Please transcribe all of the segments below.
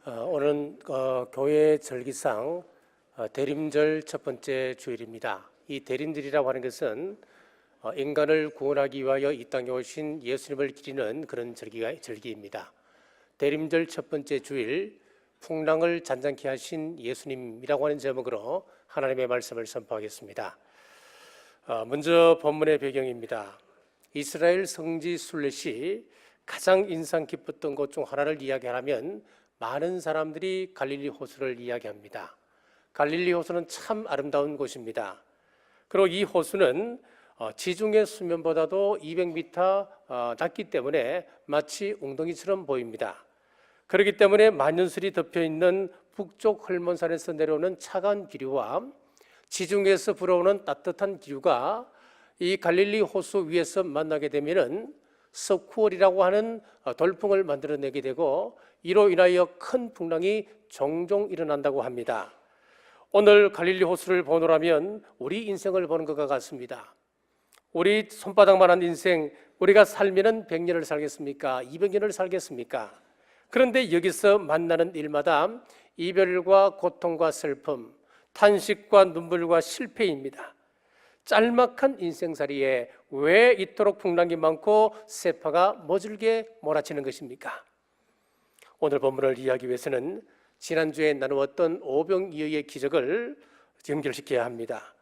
오늘은 교회 절기상 대림절 첫 번째 주일입니다. 이 대림절이라고 하는 것은 인간을 구원하기 위하여 이 땅에 오신 예수님을 기리는 그런 절기입니다. 대림절 첫 번째 주일, 풍랑을 잔잔케 하신 예수님이라고 하는 제목으로 하나님의 말씀을 선포하겠습니다. 먼저 본문의 배경입니다. 이스라엘 성지 순례시 가장 인상 깊었던 곳 중 하나를 이야기하면 많은 사람들이 갈릴리 호수를 이야기합니다. 갈릴리 호수는 참 아름다운 곳입니다. 그리고 이 호수는 지중해 수면보다도 200m 낮기 때문에 마치 웅덩이처럼 보입니다. 그렇기 때문에 만년설이 덮여있는 북쪽 헐몬산에서 내려오는 차가운 기류와 지중해에서 불어오는 따뜻한 기류가 이 갈릴리 호수 위에서 만나게 되면은 서쿠얼이라고 하는 돌풍을 만들어내게 되고 이로 인하여 큰 풍랑이 종종 일어난다고 합니다. 오늘 갈릴리 호수를 보노라면 우리 인생을 보는 것과 같습니다. 우리 손바닥만한 인생, 우리가 살면은 100년을 살겠습니까? 200년을 살겠습니까? 그런데 여기서 만나는 일마다 이별과 고통과 슬픔, 탄식과 눈물과 실패입니다. 짤막한 인생살이에 왜 이토록 풍랑이 많고 세파가 모질게 몰아치는 것입니까? 오늘 본문을 이해하기 위해서는 지난주에 나누었던 오병이어의 기적을 연결시켜야 합니다.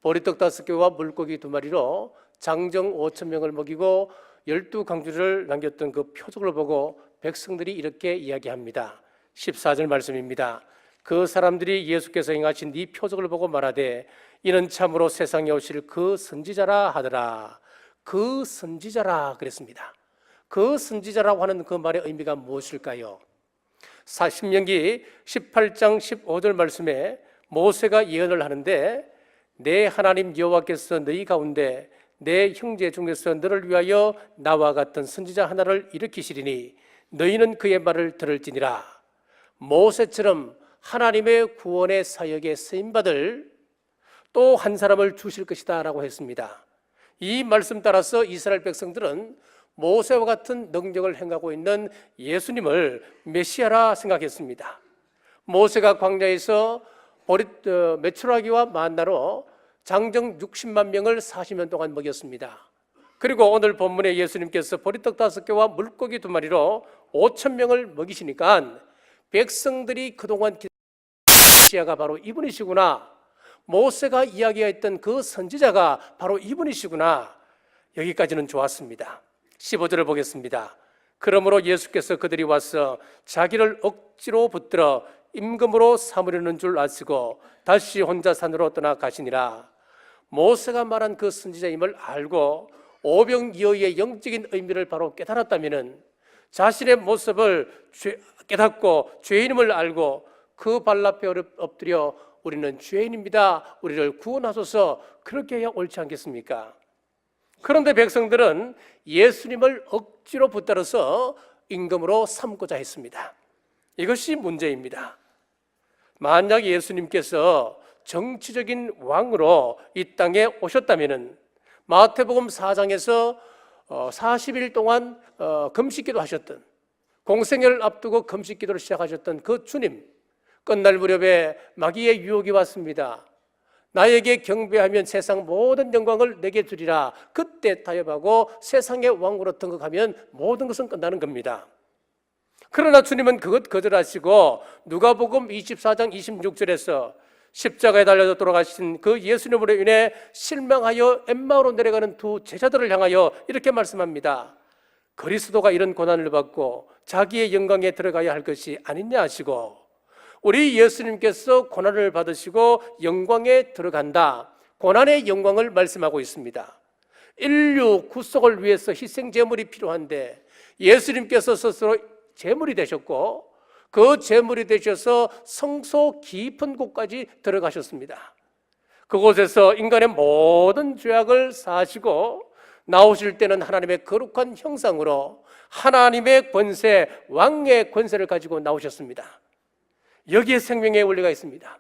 보리떡 5개와 물고기 2마리로 장정 5,000명을 먹이고 12강주를 남겼던 그 표적을 보고 백성들이 이렇게 이야기합니다. 14절 말씀입니다. 그 사람들이 예수께서 행하신 이 표적을 보고 말하되 이는 참으로 세상에 오실 그 선지자라 하더라. 그 선지자라 그랬습니다. 그 선지자라고 하는 그 말의 의미가 무엇일까요? 신명기 18장 15절 말씀에 모세가 예언을 하는데 내 하나님 여호와께서 너희 가운데 내 형제 중에서 너를 위하여 나와 같은 선지자 하나를 일으키시리니 너희는 그의 말을 들을지니라. 모세처럼 하나님의 구원의 사역에 쓰임받을 또 한 사람을 주실 것이다 라고 했습니다. 이 말씀 따라서 이스라엘 백성들은 모세와 같은 능력을 행하고 있는 예수님을 메시아라 생각했습니다. 모세가 광야에서 메추라기와 만나로 장정 60만 명을 40년 동안 먹였습니다. 그리고 오늘 본문에 예수님께서 보리떡 5개와 물고기 2마리로 5,000명을 먹이시니까 백성들이 그동안 메시아가 바로 이분이시구나, 모세가 이야기했던 그 선지자가 바로 이분이시구나, 여기까지는 좋았습니다. 15절을 보겠습니다. 그러므로 예수께서 그들이 와서 자기를 억지로 붙들어 임금으로 삼으려는 줄 아시고 다시 혼자 산으로 떠나가시니라. 모세가 말한 그 선지자임을 알고 오병이어의 영적인 의미를 바로 깨달았다면 자신의 모습을 깨닫고 죄인임을 알고 그 발 앞에 엎드려 우리는 죄인입니다, 우리를 구원하소서, 그렇게 해야 옳지 않겠습니까? 그런데 백성들은 예수님을 억지로 붙들어서 임금으로 삼고자 했습니다. 이것이 문제입니다. 만약 예수님께서 정치적인 왕으로 이 땅에 오셨다면 마태복음 4장에서 40일 동안 금식기도 하셨던, 공생애를 앞두고 금식기도를 시작하셨던 그 주님, 끝날 무렵에 마귀의 유혹이 왔습니다. 나에게 경배하면 세상 모든 영광을 내게 주리라. 그때 타협하고 세상의 왕으로 등극하면 모든 것은 끝나는 겁니다. 그러나 주님은 그것 거절하시고 누가복음 24장 26절에서 십자가에 달려 돌아가신 그 예수님으로 인해 실망하여 엠마오로 내려가는 두 제자들을 향하여 이렇게 말씀합니다. 그리스도가 이런 고난을 받고 자기의 영광에 들어가야 할 것이 아니냐 하시고, 우리 예수님께서 고난을 받으시고 영광에 들어간다, 고난의 영광을 말씀하고 있습니다. 인류 구속을 위해서 희생 제물이 필요한데 예수님께서 스스로 제물이 되셨고 그 제물이 되셔서 성소 깊은 곳까지 들어가셨습니다. 그곳에서 인간의 모든 죄악을 사하시고 나오실 때는 하나님의 거룩한 형상으로 하나님의 권세, 왕의 권세를 가지고 나오셨습니다. 여기에 생명의 원리가 있습니다.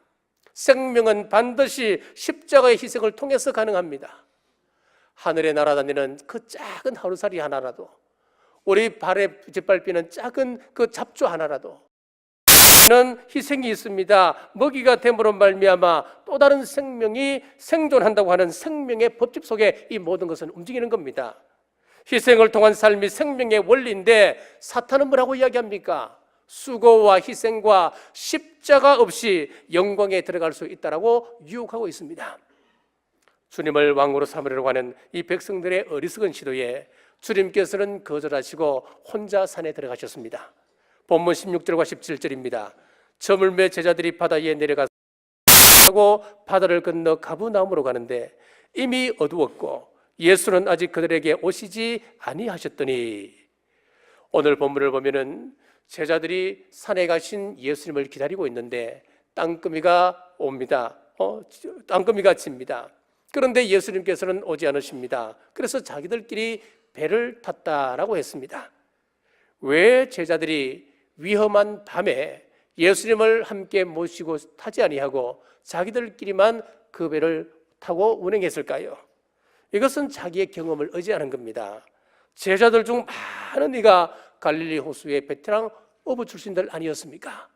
생명은 반드시 십자가의 희생을 통해서 가능합니다. 하늘에 날아다니는 그 작은 하루살이 하나라도, 우리 발에 짓밟히는 작은 그 잡초 하나라도 는 희생이 있습니다. 먹이가 됨으로 말미암아 또 다른 생명이 생존한다고 하는 생명의 법칙 속에 이 모든 것은 움직이는 겁니다. 희생을 통한 삶이 생명의 원리인데 사탄은 뭐라고 이야기합니까? 수고와 희생과 십자가 없이 영광에 들어갈 수 있다라고 유혹하고 있습니다. 주님을 왕으로 삼으려고 하는 이 백성들의 어리석은 시도에 주님께서는 거절하시고 혼자 산에 들어가셨습니다. 본문 16절과 17절입니다. 저물매 제자들이 바다에 내려가고 바다를 건너 가브나움으로 가는데 이미 어두웠고 예수는 아직 그들에게 오시지 아니하셨더니, 오늘 본문을 보면은 제자들이 산에 가신 예수님을 기다리고 있는데 땅거미가 옵니다. 땅거미가 칩니다. 그런데 예수님께서는 오지 않으십니다. 그래서 자기들끼리 배를 탔다라고 했습니다. 왜 제자들이 위험한 밤에 예수님을 함께 모시고 타지 아니하고 자기들끼리만 그 배를 타고 운행했을까요? 이것은 자기의 경험을 의지하는 겁니다. 제자들 중 많은 이가 갈릴리 호수의 베테랑 어부 출신들 아니었습니까?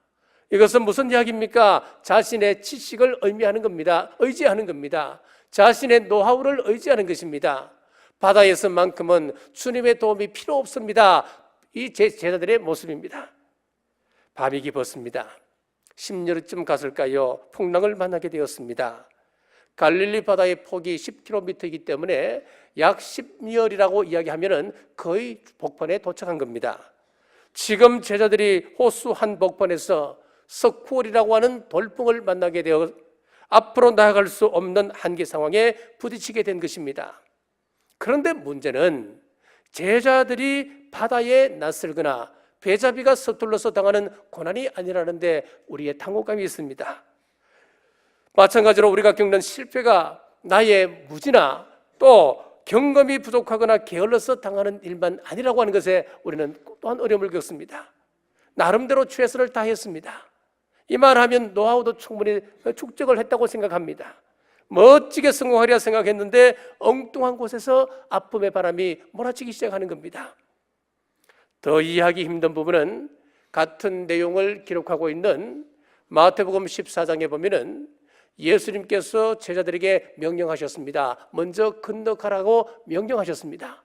이것은 무슨 이야기입니까? 자신의 지식을 의미하는 겁니다. 의지하는 겁니다. 자신의 노하우를 의지하는 것입니다. 바다에서만큼은 주님의 도움이 필요 없습니다. 이 제자들의 모습입니다. 밤이 깊었습니다. 심려쯤 갔을까요? 풍랑을 만나게 되었습니다. 갈릴리 바다의 폭이 10km이기 때문에 약 10리얼이라고 이야기하면 거의 복판에 도착한 겁니다. 지금 제자들이 호수 한 복판에서 석굴이라고 하는 돌풍을 만나게 되어 앞으로 나아갈 수 없는 한계 상황에 부딪히게 된 것입니다. 그런데 문제는 제자들이 바다에 낯설거나 배잡이가 서툴러서 당하는 고난이 아니라는데 우리의 당혹감이 있습니다. 마찬가지로 우리가 겪는 실패가 나의 무지나 또 경험이 부족하거나 게을러서 당하는 일만 아니라고 하는 것에 우리는 또한 어려움을 겪습니다. 나름대로 최선을 다했습니다. 이만하면 노하우도 충분히 축적을 했다고 생각합니다. 멋지게 성공하리라 생각했는데 엉뚱한 곳에서 아픔의 바람이 몰아치기 시작하는 겁니다. 더 이해하기 힘든 부분은 같은 내용을 기록하고 있는 마태복음 14장에 보면은 예수님께서 제자들에게 명령하셨습니다. 먼저 건너가라고 명령하셨습니다.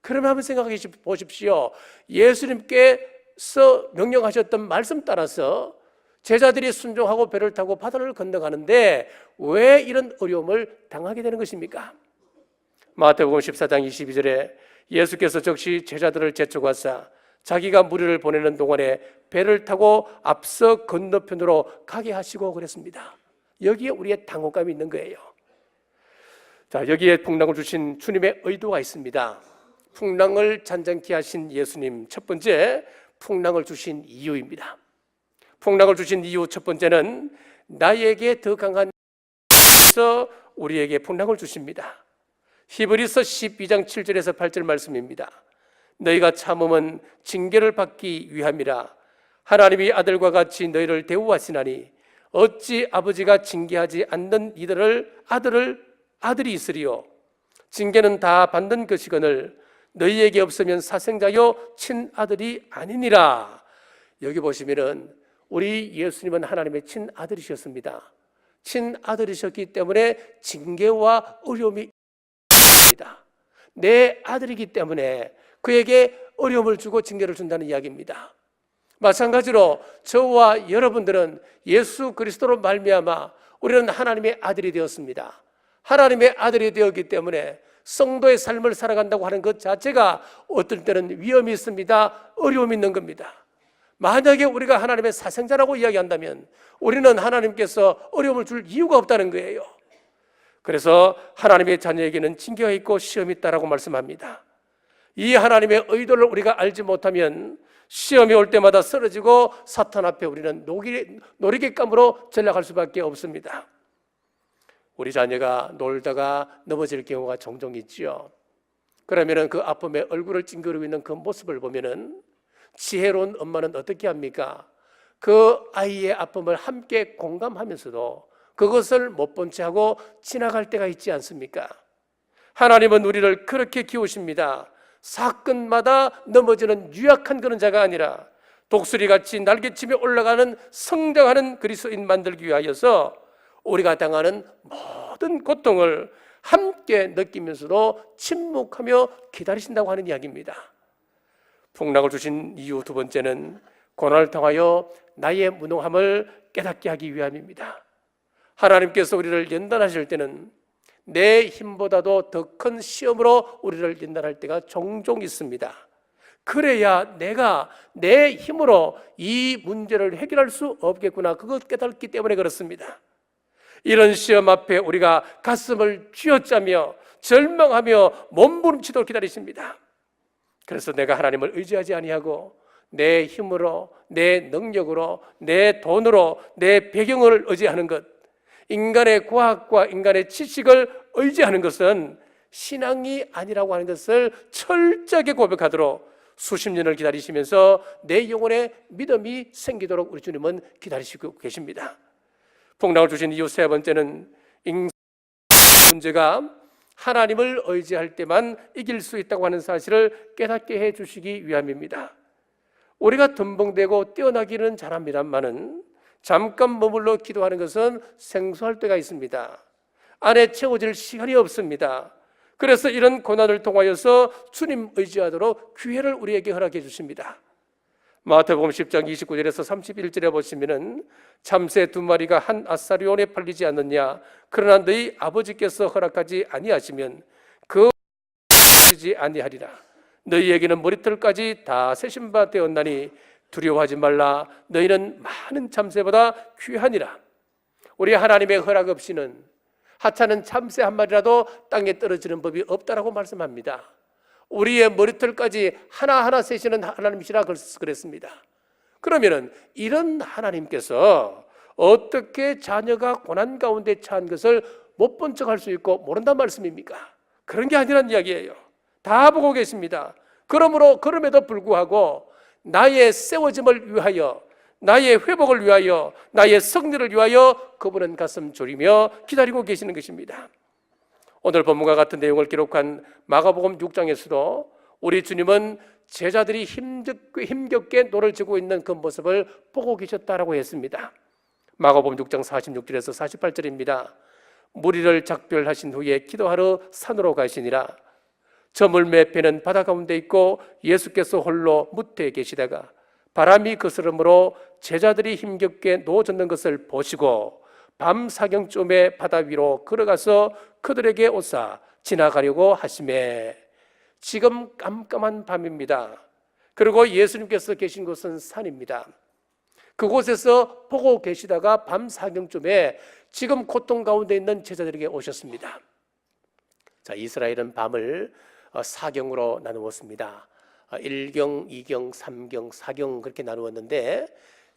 그러면 한번 생각해 보십시오. 예수님께서 명령하셨던 말씀 따라서 제자들이 순종하고 배를 타고 바다를 건너가는데 왜 이런 어려움을 당하게 되는 것입니까? 마태복음 14장 22절에 예수께서 즉시 제자들을 재촉하사 자기가 무리를 보내는 동안에 배를 타고 앞서 건너편으로 가게 하시고 그랬습니다. 여기에 우리의 당혹감이 있는 거예요. 자, 여기에 풍랑을 주신 주님의 의도가 있습니다. 풍랑을 잔잔케 하신 예수님, 첫 번째 풍랑을 주신 이유입니다. 풍랑을 주신 이유 첫 번째는 나에게 더 강한 에서 우리에게 풍랑을 주십니다. 히브리서 12장 7절에서 8절 말씀입니다. 너희가 참음은 징계를 받기 위함이라. 하나님이 아들과 같이 너희를 대우하시나니 어찌 아버지가 징계하지 않는 이들을 아들이 있으리요. 징계는 다 받는 것이거늘 너희에게 없으면 사생자요 친아들이 아니니라. 여기 보시면은 우리 예수님은 하나님의 친아들이셨습니다. 친아들이셨기 때문에 징계와 어려움이 있습니다. 내 아들이기 때문에 그에게 어려움을 주고 징계를 준다는 이야기입니다. 마찬가지로 저와 여러분들은 예수 그리스도로 말미암아 우리는 하나님의 아들이 되었습니다. 하나님의 아들이 되었기 때문에 성도의 삶을 살아간다고 하는 것 자체가 어떨 때는 위험이 있습니다. 어려움이 있는 겁니다. 만약에 우리가 하나님의 사생자라고 이야기한다면 우리는 하나님께서 어려움을 줄 이유가 없다는 거예요. 그래서 하나님의 자녀에게는 징계가 있고 시험이 있다라고 말씀합니다. 이 하나님의 의도를 우리가 알지 못하면 시험이 올 때마다 쓰러지고 사탄 앞에 우리는 놀이객감으로 전락할 수밖에 없습니다. 우리 자녀가 놀다가 넘어질 경우가 종종 있지요. 그러면 그 아픔에 얼굴을 찡그리고 있는 그 모습을 보면은 지혜로운 엄마는 어떻게 합니까? 그 아이의 아픔을 함께 공감하면서도 그것을 못 본 채 하고 지나갈 때가 있지 않습니까? 하나님은 우리를 그렇게 키우십니다. 사건마다 넘어지는 유약한 그런 자가 아니라 독수리같이 날개치며 올라가는 성장하는 그리스도인 만들기 위하여서 우리가 당하는 모든 고통을 함께 느끼면서도 침묵하며 기다리신다고 하는 이야기입니다. 풍랑을 주신 이유 두 번째는 고난을 통하여 나의 무능함을 깨닫게 하기 위함입니다. 하나님께서 우리를 연단하실 때는 내 힘보다도 더 큰 시험으로 우리를 연단할 때가 종종 있습니다. 그래야 내가 내 힘으로 이 문제를 해결할 수 없겠구나, 그것 깨닫기 때문에 그렇습니다. 이런 시험 앞에 우리가 가슴을 쥐어짜며 절망하며 몸부림치도록 기다리십니다. 그래서 내가 하나님을 의지하지 아니하고 내 힘으로, 내 능력으로, 내 돈으로, 내 배경을 의지하는 것, 인간의 과학과 인간의 지식을 의지하는 것은 신앙이 아니라고 하는 것을 철저하게 고백하도록 수십 년을 기다리시면서 내 영혼에 믿음이 생기도록 우리 주님은 기다리시고 계십니다. 풍랑을 주신 이유 세 번째는 문제가 하나님을 의지할 때만 이길 수 있다고 하는 사실을 깨닫게 해주시기 위함입니다. 우리가 덤벙대고 뛰어나기는 잘합니다만은 잠깐 머물러 기도하는 것은 생소할 때가 있습니다. 안에 채워질 시간이 없습니다. 그래서 이런 고난을 통하여서 주님 의지하도록 기회를 우리에게 허락해 주십니다. 마태복음 10장 29절에서 31절에 보시면은 참새 두 마리가 한 아사리온에 팔리지 않느냐, 그러나 너희 아버지께서 허락하지 아니하시면 그 팔리지 아니하리라. 너희에게는 머리털까지 다 세신 바 되었나니 두려워하지 말라. 너희는 많은 참새보다 귀하니라. 우리 하나님의 허락 없이는 하찮은 참새 한 마리라도 땅에 떨어지는 법이 없다라고 말씀합니다. 우리의 머리털까지 하나하나 세시는 하나님이시라 그랬습니다. 그러면은 이런 하나님께서 어떻게 자녀가 고난 가운데 처한 것을 못 본 척 할 수 있고 모른단 말씀입니까? 그런 게 아니란 이야기예요. 다 보고 계십니다. 그럼에도 불구하고 나의 세워짐을 위하여, 나의 회복을 위하여, 나의 승리를 위하여 그분은 가슴 졸이며 기다리고 계시는 것입니다. 오늘 본문과 같은 내용을 기록한 마가복음 6장에서도 우리 주님은 제자들이 힘겹게 노를 쥐고 있는 그 모습을 보고 계셨다라고 했습니다. 마가복음 6장 46절에서 48절입니다. 무리를 작별하신 후에 기도하러 산으로 가시니라. 저물매 배는 바다 가운데 있고 예수께서 홀로 무태에 계시다가 바람이 거스름으로 제자들이 힘겹게 누워졌는 것을 보시고 밤 사경쯤에 바다 위로 걸어가서 그들에게 오사 지나가려고 하시매. 지금 깜깜한 밤입니다. 그리고 예수님께서 계신 곳은 산입니다. 그곳에서 보고 계시다가 밤 사경쯤에 지금 고통 가운데 있는 제자들에게 오셨습니다. 자, 이스라엘은 밤을 사경으로 나누었습니다. 1경, 2경, 3경, 4경 그렇게 나누었는데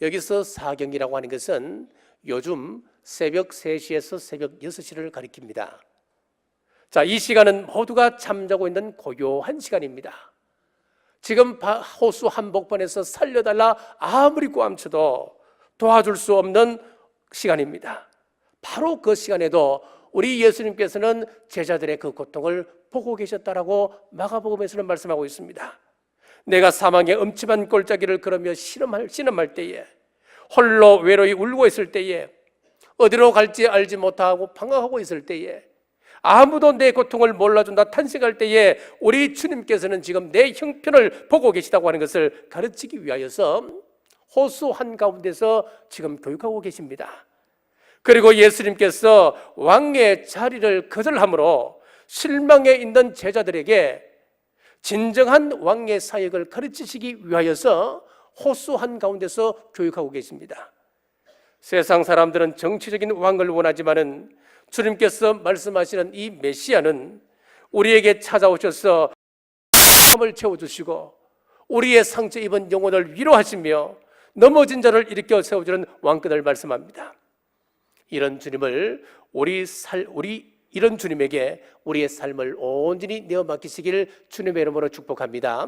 여기서 사경이라고 하는 것은 요즘 새벽 3시에서 새벽 6시를 가리킵니다. 자, 이 시간은 모두가 잠자고 있는 고요한 시간입니다. 지금 호수 한복판에서 살려달라 아무리 꼬암쳐도 도와줄 수 없는 시간입니다. 바로 그 시간에도 우리 예수님께서는 제자들의 그 고통을 보고 계셨다라고 마가복음에서는 말씀하고 있습니다. 내가 사망의 음침한 골짜기를 걸으며 신음할 때에, 홀로 외로이 울고 있을 때에, 어디로 갈지 알지 못하고 방황하고 있을 때에, 아무도 내 고통을 몰라준다 탄식할 때에 우리 주님께서는 지금 내 형편을 보고 계시다고 하는 것을 가르치기 위하여서 호수 한가운데서 지금 교육하고 계십니다. 그리고 예수님께서 왕의 자리를 거절함으로 실망해 있는 제자들에게 진정한 왕의 사역을 가르치시기 위하여서 호수 한가운데서 교육하고 계십니다. 세상 사람들은 정치적인 왕을 원하지만은 주님께서 말씀하시는 이 메시아는 우리에게 찾아오셔서 마음을 채워주시고 우리의 상처 입은 영혼을 위로하시며 넘어진 자를 일으켜 세워주는 왕권을 말씀합니다. 이런 주님을 이런 주님에게 우리의 삶을 온전히 내어 맡기시길 주님의 이름으로 축복합니다.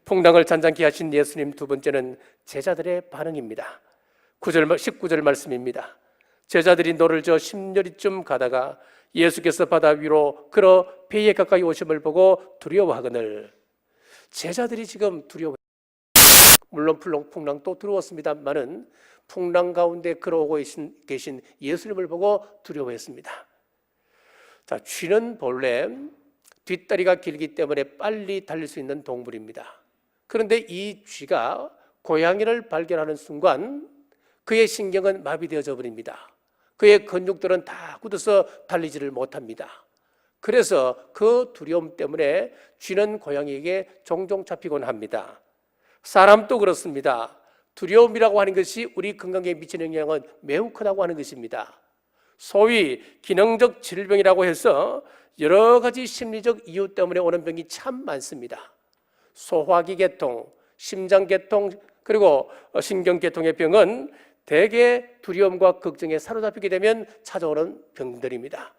풍랑을 잔잔케 하신 예수님 두 번째는 제자들의 반응입니다. 19절 말씀입니다. 제자들이 노를 저어 십여리쯤 가다가 예수께서 바다 위로 걸어 배에 가까이 오심을 보고 두려워하거늘. 제자들이 지금 두려워. 물론 풍랑 또 두려웠습니다만은 풍랑 가운데 걸어오고 계신 예수님을 보고 두려워했습니다. 자, 쥐는 본래 뒷다리가 길기 때문에 빨리 달릴 수 있는 동물입니다. 그런데 이 쥐가 고양이를 발견하는 순간 그의 신경은 마비되어져 버립니다. 그의 근육들은 다 굳어서 달리지를 못합니다. 그래서 그 두려움 때문에 쥐는 고양이에게 종종 잡히곤 합니다. 사람도 그렇습니다. 두려움이라고 하는 것이 우리 건강에 미치는 영향은 매우 크다고 하는 것입니다. 소위 기능적 질병이라고 해서 여러 가지 심리적 이유 때문에 오는 병이 참 많습니다. 소화기 계통, 심장 계통, 그리고 신경 계통의 병은 대개 두려움과 걱정에 사로잡히게 되면 찾아오는 병들입니다.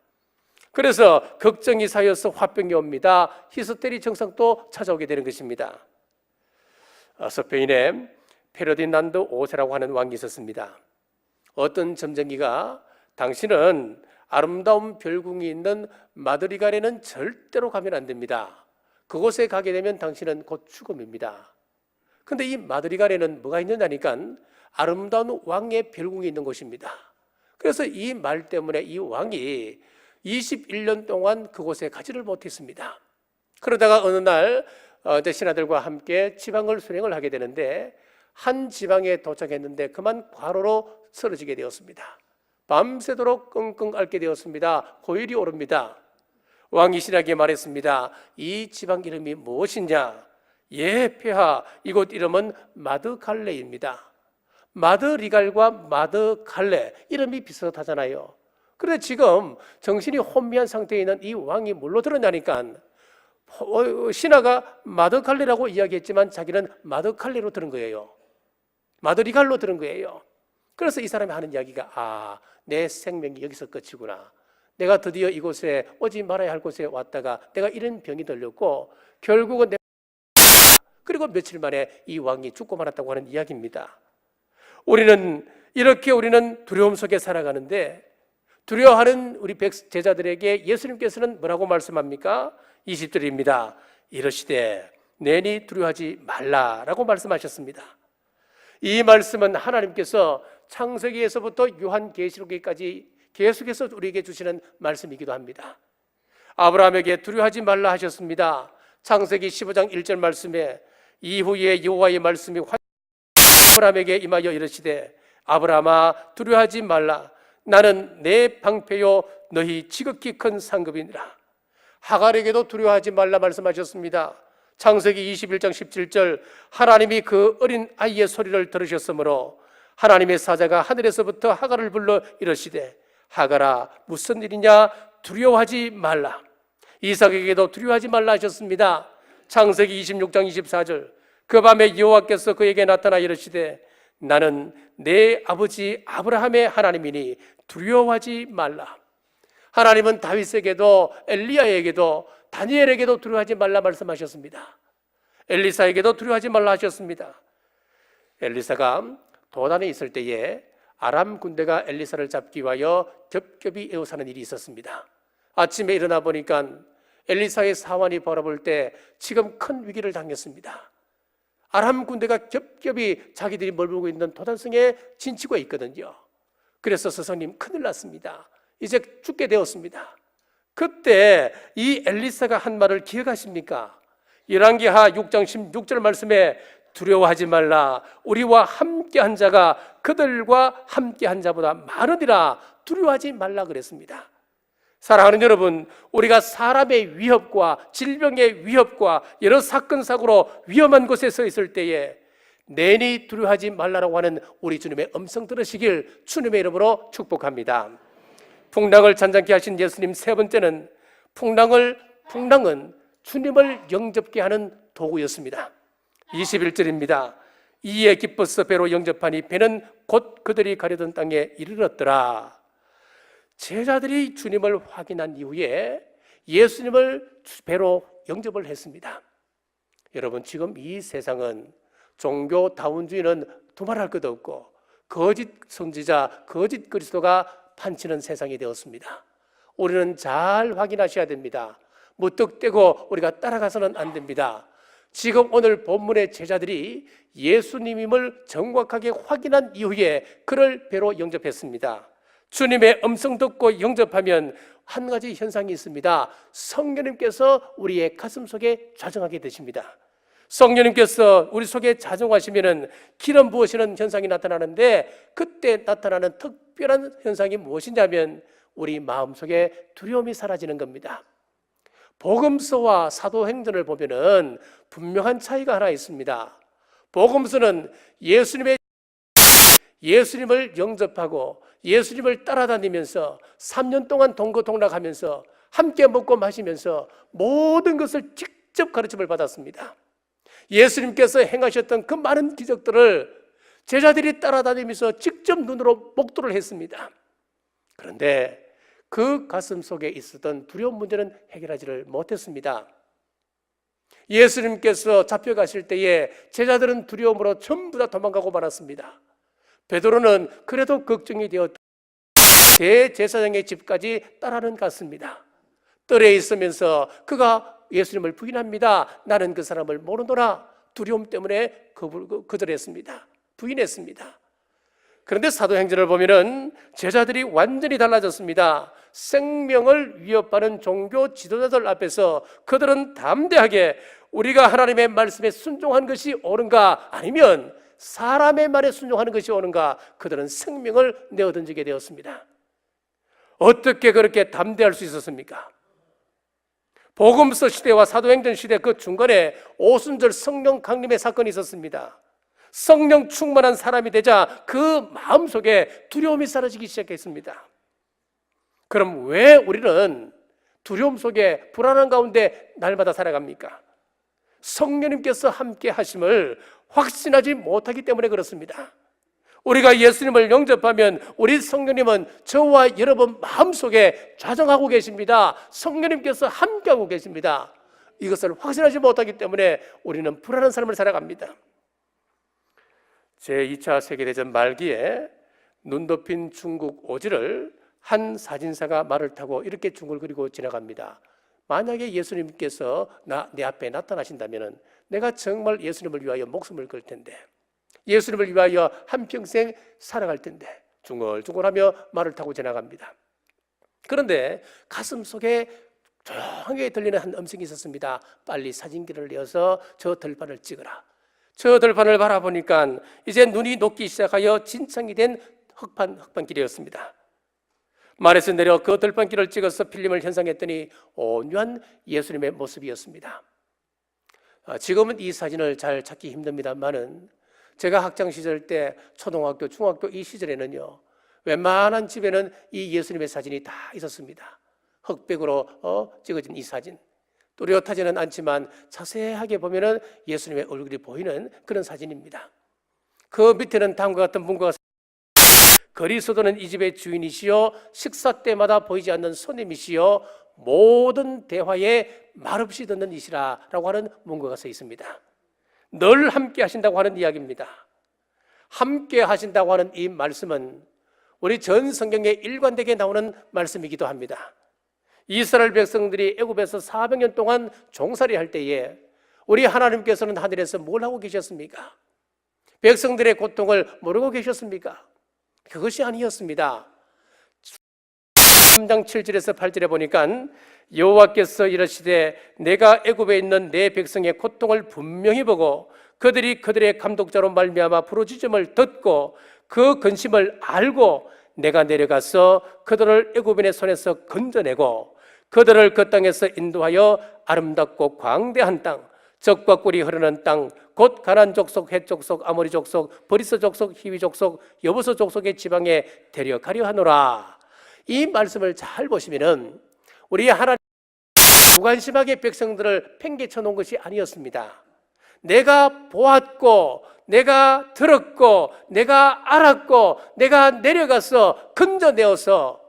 그래서 걱정이 쌓여서 화병이 옵니다. 히스테리 증상도 찾아오게 되는 것입니다. 스페인에 페르디난도 5세라고 하는 왕이 있었습니다. 어떤 점쟁이가 당신은 아름다운 별궁이 있는 마드리갈에는 절대로 가면 안 됩니다. 그곳에 가게 되면 당신은 곧 죽음입니다. 그런데 이 마드리갈에는 뭐가 있느냐니까 아름다운 왕의 별궁이 있는 곳입니다. 그래서 이 말 때문에 이 왕이 21년 동안 그곳에 가지를 못했습니다. 그러다가 어느 날 신하들과 함께 지방을 수행을 하게 되는데 한 지방에 도착했는데 그만 과로로 쓰러지게 되었습니다. 밤새도록 끙끙 앓게 되었습니다. 고열이 오릅니다. 왕이 신하에게 말했습니다. 이 지방 이름이 무엇이냐? 예, 폐하, 이곳 이름은 마드갈레입니다. 마드리갈과 마드갈레 이름이 비슷하잖아요. 그런데 지금 정신이 혼미한 상태에 있는 이 왕이 뭘로 들었냐니까 신하가 마드갈레라고 이야기했지만 자기는 마드갈레로 들은 거예요. 마드리갈로 들은 거예요. 그래서 이 사람이 하는 이야기가 내 생명이 여기서 끝이구나. 내가 드디어 이곳에 오지 말아야 할 곳에 왔다가 내가 이런 병이 들렸고 결국은 그리고 며칠 만에 이 왕이 죽고 말았다고 하는 이야기입니다. 우리는 두려움 속에 살아가는데 두려워하는 우리 제자들에게 예수님께서는 뭐라고 말씀합니까? 20절입니다. 이르시되 내니 두려워하지 말라라고 말씀하셨습니다. 이 말씀은 하나님께서 창세기에서부터 요한계시록에까지 계속해서 우리에게 주시는 말씀이기도 합니다. 아브라함에게 두려워하지 말라 하셨습니다. 창세기 15장 1절 말씀에 이후에 여호와의 말씀이 아브라함에게 임하여 이르시되 아브라함아 두려워하지 말라. 나는 내 방패요 너희 지극히 큰 상급이니라. 하갈에게도 두려워하지 말라 말씀하셨습니다. 창세기 21장 17절 하나님이 그 어린 아이의 소리를 들으셨으므로 하나님의 사자가 하늘에서부터 하갈을 불러 이르시되 하갈아 무슨 일이냐 두려워하지 말라. 이삭에게도 두려워하지 말라 하셨습니다. 창세기 26장 24절 그 밤에 여호와께서 그에게 나타나 이르시되 나는 내 아버지 아브라함의 하나님이니 두려워하지 말라. 하나님은 다윗에게도 엘리야에게도 다니엘에게도 두려워하지 말라 말씀하셨습니다. 엘리사에게도 두려워하지 말라 하셨습니다. 엘리사가 도단에 있을 때에 아람 군대가 엘리사를 잡기 위하여 겹겹이 에워싸는 일이 있었습니다. 아침에 일어나 보니까 엘리사의 사환이 바라볼 때 지금 큰 위기를 당했습니다. 아람 군대가 겹겹이 자기들이 머물고 있는 도단성에 진치고 있거든요. 그래서 스승님 큰일 났습니다. 이제 죽게 되었습니다. 그때 이 엘리사가 한 말을 기억하십니까? 열왕기하 6장 16절 말씀에 두려워하지 말라. 우리와 함께한 자가 그들과 함께한 자보다 많으니라. 두려워하지 말라 그랬습니다. 사랑하는 여러분, 우리가 사람의 위협과 질병의 위협과 여러 사건 사고로 위험한 곳에 서 있을 때에 내니 두려워하지 말라라고 하는 우리 주님의 음성 들으시길 주님의 이름으로 축복합니다. 풍랑을 잔잔케 하신 예수님 세 번째는 풍랑은 주님을 영접케 하는 도구였습니다. 21절입니다. 이에 기뻐서 배로 영접하니 배는 곧 그들이 가려던 땅에 이르렀더라. 제자들이 주님을 확인한 이후에 예수님을 배로 영접을 했습니다. 여러분, 지금 이 세상은 종교다운주의는 두말할 것도 없고 거짓 선지자, 거짓 그리스도가 판치는 세상이 되었습니다. 우리는 잘 확인하셔야 됩니다. 무턱대고 우리가 따라가서는 안 됩니다. 지금 오늘 본문의 제자들이 예수님임을 정확하게 확인한 이후에 그를 배로 영접했습니다. 주님의 음성 듣고 영접하면 한 가지 현상이 있습니다. 성령님께서 우리의 가슴 속에 좌정하게 되십니다. 성령님께서 우리 속에 좌정하시면 기름 부으시는 현상이 나타나는데, 그때 나타나는 특별한 현상이 무엇이냐면 우리 마음속에 두려움이 사라지는 겁니다. 복음서와 사도행전을 보면은 분명한 차이가 하나 있습니다. 복음서는 예수님을 영접하고 예수님을 따라다니면서 3년 동안 동거동락하면서 함께 먹고 마시면서 모든 것을 직접 가르침을 받았습니다. 예수님께서 행하셨던 그 많은 기적들을 제자들이 따라다니면서 직접 눈으로 목도를 했습니다. 그런데 그 가슴 속에 있었던 두려운 문제는 해결하지를 못했습니다. 예수님께서 잡혀가실 때에 제자들은 두려움으로 전부 다 도망가고 말았습니다. 베드로는 그래도 걱정이 되어 대제사장의 집까지 따라는 갔습니다. 뜰에 있으면서 그가 예수님을 부인합니다. 나는 그 사람을 모르노라. 두려움 때문에 거절했습니다. 부인했습니다. 그런데 사도행전을 보면은 제자들이 완전히 달라졌습니다. 생명을 위협하는 종교 지도자들 앞에서 그들은 담대하게 우리가 하나님의 말씀에 순종한 것이 옳은가, 아니면 사람의 말에 순종하는 것이 옳은가, 그들은 생명을 내어던지게 되었습니다. 어떻게 그렇게 담대할 수 있었습니까? 복음서 시대와 사도행전 시대 그 중간에 오순절 성령 강림의 사건이 있었습니다. 성령 충만한 사람이 되자 그 마음속에 두려움이 사라지기 시작했습니다. 그럼 왜 우리는 두려움 속에 불안한 가운데 날마다 살아갑니까? 성령님께서 함께 하심을 확신하지 못하기 때문에 그렇습니다. 우리가 예수님을 영접하면 우리 성령님은 저와 여러분 마음속에 좌정하고 계십니다. 성령님께서 함께하고 계십니다. 이것을 확신하지 못하기 때문에 우리는 불안한 삶을 살아갑니다. 제2차 세계대전 말기에 눈 덮인 중국 오지를 한 사진사가 말을 타고 이렇게 중을 그리고 지나갑니다. 만약에 예수님께서 내 앞에 나타나신다면 내가 정말 예수님을 위하여 목숨을 걸 텐데, 예수님을 위하여 한평생 살아갈 텐데, 중얼중얼하며 말을 타고 지나갑니다. 그런데 가슴 속에 조용하게 들리는 한 음성이 있었습니다. 빨리 사진기를 내어서 저 들판을 찍어라. 저 들판을 바라보니까 이제 눈이 녹기 시작하여 진창이 된 흙판길이었습니다. 말에서 내려 그 들판길을 찍어서 필름을 현상했더니 온유한 예수님의 모습이었습니다. 지금은 이 사진을 잘 찾기 힘듭니다만은 제가 학창시절 때 초등학교, 중학교 이 시절에는요, 웬만한 집에는 이 예수님의 사진이 다 있었습니다. 흑백으로 찍어진 이 사진, 또렷하지는 않지만 자세하게 보면은 예수님의 얼굴이 보이는 그런 사진입니다. 그 밑에는 다음과 같은 문구가, 그리스도는 이 집의 주인이시요 식사 때마다 보이지 않는 손님이시요 모든 대화에 말없이 듣는 이시라 라고 하는 문구가 써 있습니다. 늘 함께 하신다고 하는 이야기입니다. 함께 하신다고 하는 이 말씀은 우리 전 성경에 일관되게 나오는 말씀이기도 합니다. 이스라엘 백성들이 애굽에서 400년 동안 종살이 할 때에 우리 하나님께서는 하늘에서 뭘 하고 계셨습니까? 백성들의 고통을 모르고 계셨습니까? 그것이 아니었습니다. 3장 7절에서 8절에 보니까 여호와께서 이르시되 내가 애굽에 있는 내 백성의 고통을 분명히 보고 그들이 그들의 감독자로 말미암아 부르짖음을 듣고 그 근심을 알고 내가 내려가서 그들을 애굽인의 손에서 건져내고 그들을 그 땅에서 인도하여 아름답고 광대한 땅, 젖과 꿀이 흐르는 땅, 곧 가나안 족속, 헷 족속, 아모리 족속, 브리스 족속, 히위 족속, 여부스 족속의 지방에 데려가려 하노라. 이 말씀을 잘 보시면은 우리 하나님 무관심하게 백성들을 팽개쳐 놓은 것이 아니었습니다. 내가 보았고, 내가 들었고, 내가 알았고, 내가 내려가서 건져내어서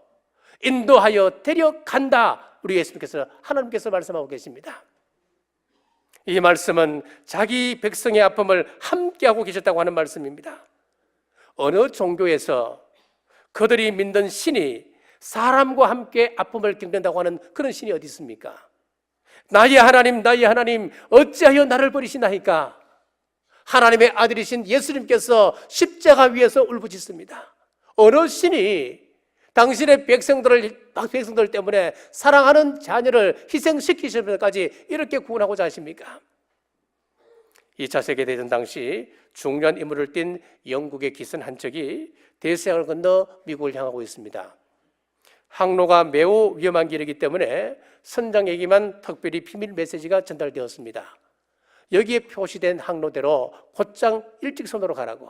인도하여 데려간다. 우리 예수님께서, 하나님께서 말씀하고 계십니다. 이 말씀은 자기 백성의 아픔을 함께하고 계셨다고 하는 말씀입니다. 어느 종교에서 그들이 믿는 신이 사람과 함께 아픔을 겪는다고 하는 그런 신이 어디 있습니까? 나의 하나님, 나의 하나님, 어찌하여 나를 버리시나이까? 하나님의 아들이신 예수님께서 십자가 위에서 울부짖습니다. 어느 신이 당신의 백성들 때문에 사랑하는 자녀를 희생시키시면까지 이렇게 구원하고자 하십니까? 2차 세계대전 당시 중요한 임무를 띈 영국의 기선 한 척이 대서양을 건너 미국을 향하고 있습니다. 항로가 매우 위험한 길이기 때문에 선장에게만 특별히 비밀 메시지가 전달되었습니다. 여기에 표시된 항로대로 곧장 일직선으로 가라고,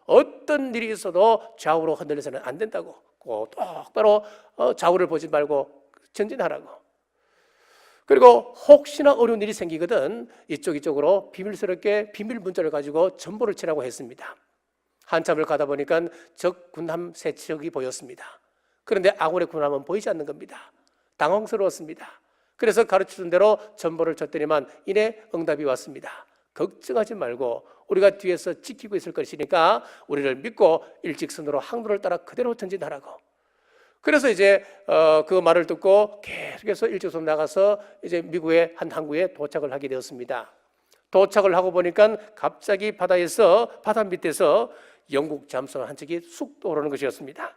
어떤 일이 있어도 좌우로 흔들려서는 안 된다고, 똑바로 좌우를 보지 말고 전진하라고. 그리고 혹시나 어려운 일이 생기거든 이쪽으로 비밀스럽게 비밀 문자를 가지고 전보를 치라고 했습니다. 한참을 가다 보니까 적 군함 세 척이 보였습니다. 그런데 아군의 군함은 보이지 않는 겁니다. 당황스러웠습니다. 그래서 가르치던 대로 전보를 쳤더니만 이내 응답이 왔습니다. 걱정하지 말고 우리가 뒤에서 지키고 있을 것이니까 우리를 믿고 일직선으로 항로를 따라 그대로 전진하라고. 그래서 이제 그 말을 듣고 계속해서 일직선으로 나가서 이제 미국의 한 항구에 도착을 하게 되었습니다. 도착을 하고 보니까 갑자기 바다 밑에서 영국 잠수함 한 척이 쑥 떠오르는 것이었습니다.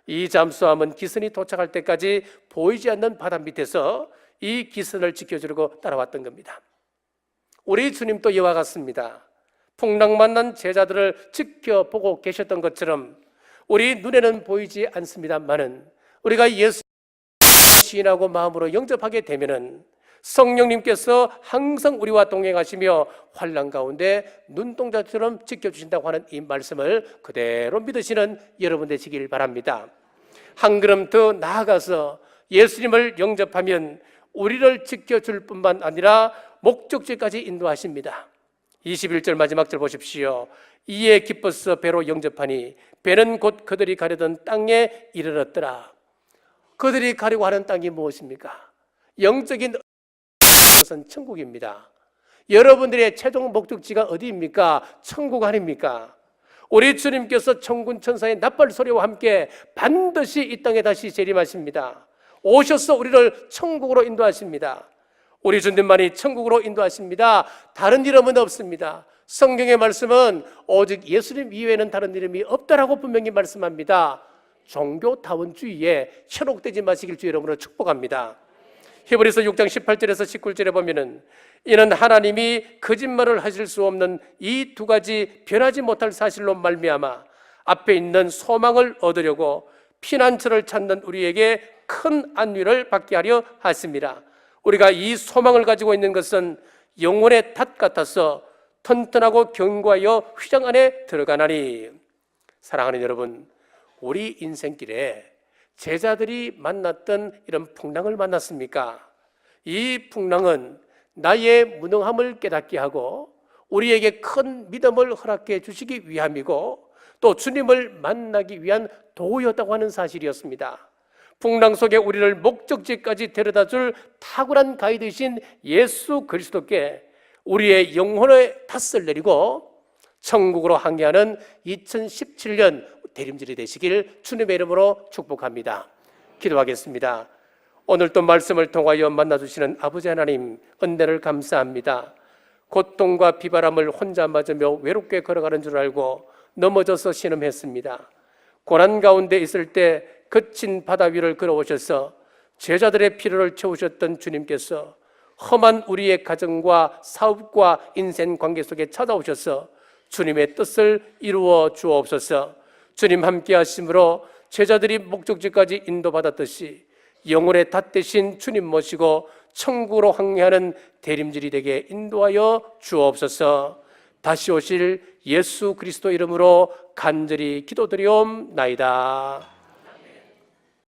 이 잠수함은 기선이 도착할 때까지 보이지 않는 바다 밑에서 이 기선을 지켜주려고 따라왔던 겁니다. 우리 주님도 이와 같습니다. 풍랑 만난 제자들을 지켜보고 계셨던 것처럼 우리 눈에는 보이지 않습니다만은 우리가 예수 시인하고 마음으로 영접하게 되면은 성령님께서 항상 우리와 동행하시며 환난 가운데 눈동자처럼 지켜주신다고 하는 이 말씀을 그대로 믿으시는 여러분 되시길 바랍니다. 한 걸음 더 나아가서 예수님을 영접하면 우리를 지켜줄 뿐만 아니라 목적지까지 인도하십니다. 21절 마지막 절 보십시오. 이에 기뻐서 배로 영접하니 배는 곧 그들이 가려던 땅에 이르렀더라. 그들이 가려고 하는 땅이 무엇입니까? 영적인 것은 천국입니다. 여러분들의 최종 목적지가 어디입니까? 천국 아닙니까? 우리 주님께서 천군 천사의 납발 소리와 함께 반드시 이 땅에 다시 재림하십니다. 오셔서 우리를 천국으로 인도하십니다. 우리 주님만이 천국으로 인도하십니다. 다른 이름은 없습니다. 성경의 말씀은 오직 예수님 이외에는 다른 이름이 없다라고 분명히 말씀합니다. 종교다원주의에 현혹되지 마시길 주 이름으로 축복합니다. 히브리서 6장 18절에서 19절에 보면은 이는 하나님이 거짓말을 하실 수 없는 이 두 가지 변하지 못할 사실로 말미암아 앞에 있는 소망을 얻으려고 피난처를 찾는 우리에게 큰 안위를 받게 하려 하십니다. 우리가 이 소망을 가지고 있는 것은 영혼의 닷 같아서 튼튼하고 견고하여 휘장 안에 들어가나니. 사랑하는 여러분, 우리 인생길에 제자들이 만났던 이런 풍랑을 만났습니까? 이 풍랑은 나의 무능함을 깨닫게 하고 우리에게 큰 믿음을 허락해 주시기 위함이고 또 주님을 만나기 위한 도구였다고 하는 사실이었습니다. 풍랑 속에 우리를 목적지까지 데려다줄 탁월한 가이드이신 예수 그리스도께 우리의 영혼의 탓을 내리고 천국으로 항해하는 2017년 대림절이 되시길 주님의 이름으로 축복합니다. 기도하겠습니다. 오늘 또 말씀을 통하여 만나주시는 아버지 하나님 은혜를 감사합니다. 고통과 비바람을 혼자 맞으며 외롭게 걸어가는 줄 알고 넘어져서 신음했습니다. 고난 가운데 있을 때 거친 바다 위를 걸어오셔서 제자들의 필요를 채우셨던 주님께서 험한 우리의 가정과 사업과 인생 관계 속에 찾아오셔서 주님의 뜻을 이루어 주옵소서. 주님 함께 하심으로 제자들이 목적지까지 인도받았듯이 영혼의 닷 대신 주님 모시고 천국으로 항해하는 대림질이 되게 인도하여 주옵소서. 다시 오실 예수 그리스도 이름으로 간절히 기도드리옵나이다.